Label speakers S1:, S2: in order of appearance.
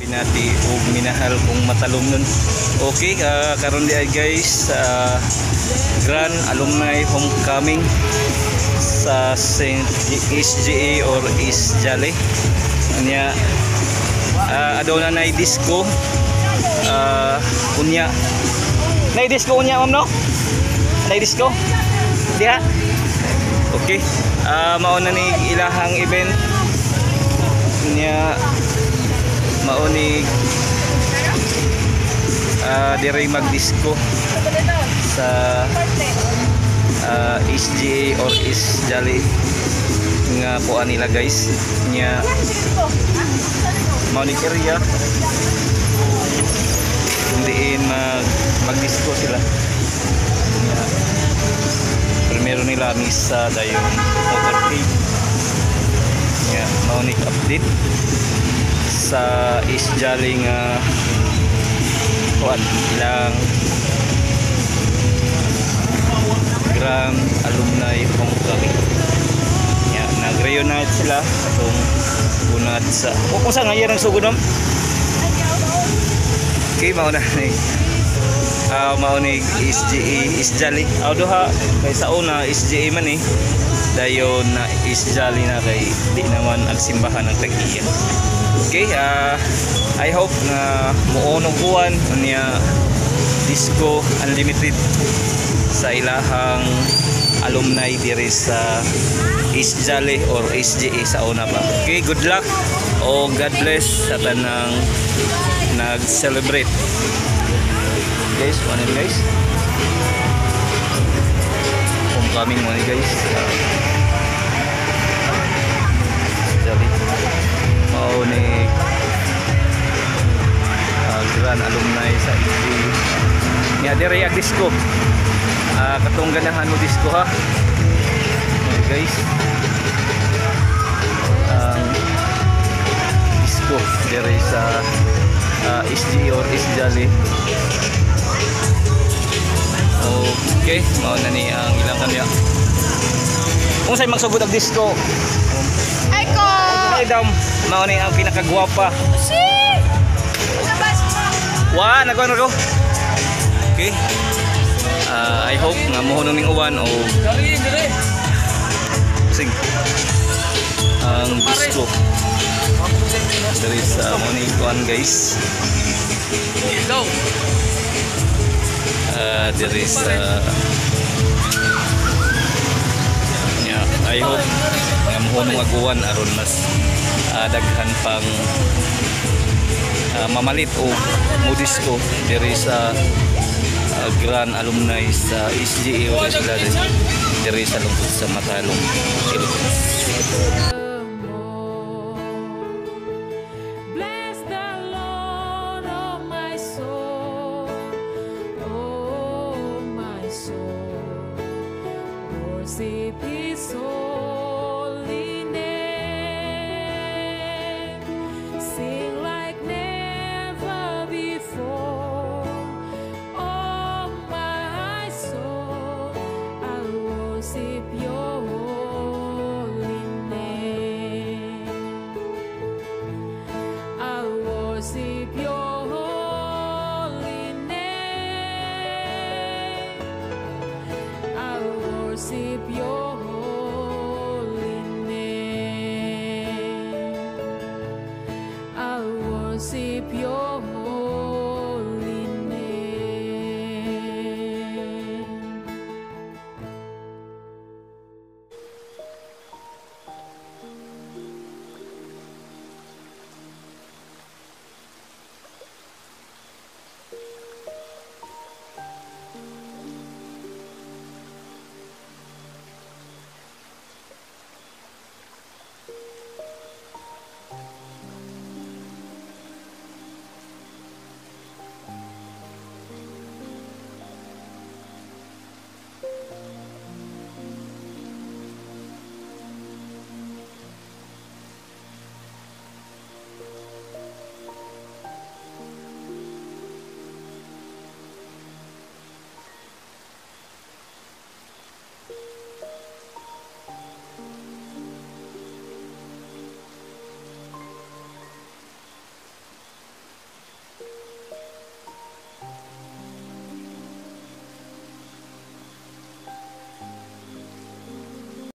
S1: pinati o minahal kung matalom nun. Okay, karon di ay guys, Grand Alumni Homecoming sa St. SGA or East Jolly. Anya aduna na disco, unya na disco unya ma'am no? Na disco diha. Okay, mao na ni ilahang event nya, mao ni dire mag-disco sa SGA or East Jolly nga puan nila guys nya, mao ni area kundiin mag-disco sila nya. Primero nila misa dayon motorcade nya, mao ni update sa East Jolly nga kuan ilang Grand Alumni Homecoming nya. Nag-reunite sila atong bunat sa kung sa ngayon ang sugod. Okay, mao na ni mao ni SGA East Jolly duha kay sa una SGA man eh, dayon na East Jolly na kay di naman ang simbahan ng Tag-iya. Okay, I hope na muunong kuwan niya disco unlimited sa ilahang alumni diri sa East Jolly or SGA sa una pa. Okay, good luck o God bless sa tanang nag-celebrate. Guys, ano yun guys? Homecoming mo ni guys. Jolly. Mao ni Grand Alumni sa SGA. Nya dire ang disco. Katong ganahan mo disco ha. Okay guys. Disco dire sa SGA or East Jolly. Okay, mao na ni ang ilang kanya. Kung sa'y magsugod ang disco.
S2: Ay ko!
S1: Ay daw, mao ni ang pinakagwapa.
S2: Si!
S1: Wa, nagkuhan ko. Okay. I hope nga mohunong ning uwan o sing ang disco. There is money kuan guys. Go. There is yeah, I hope nga mohunong aguwan aron mas daghan pang mamalit o modisco diri sa Grand Alumni sa SGA o sila diri sa lungkot sa Matalong, Philippines.
S2: Worship your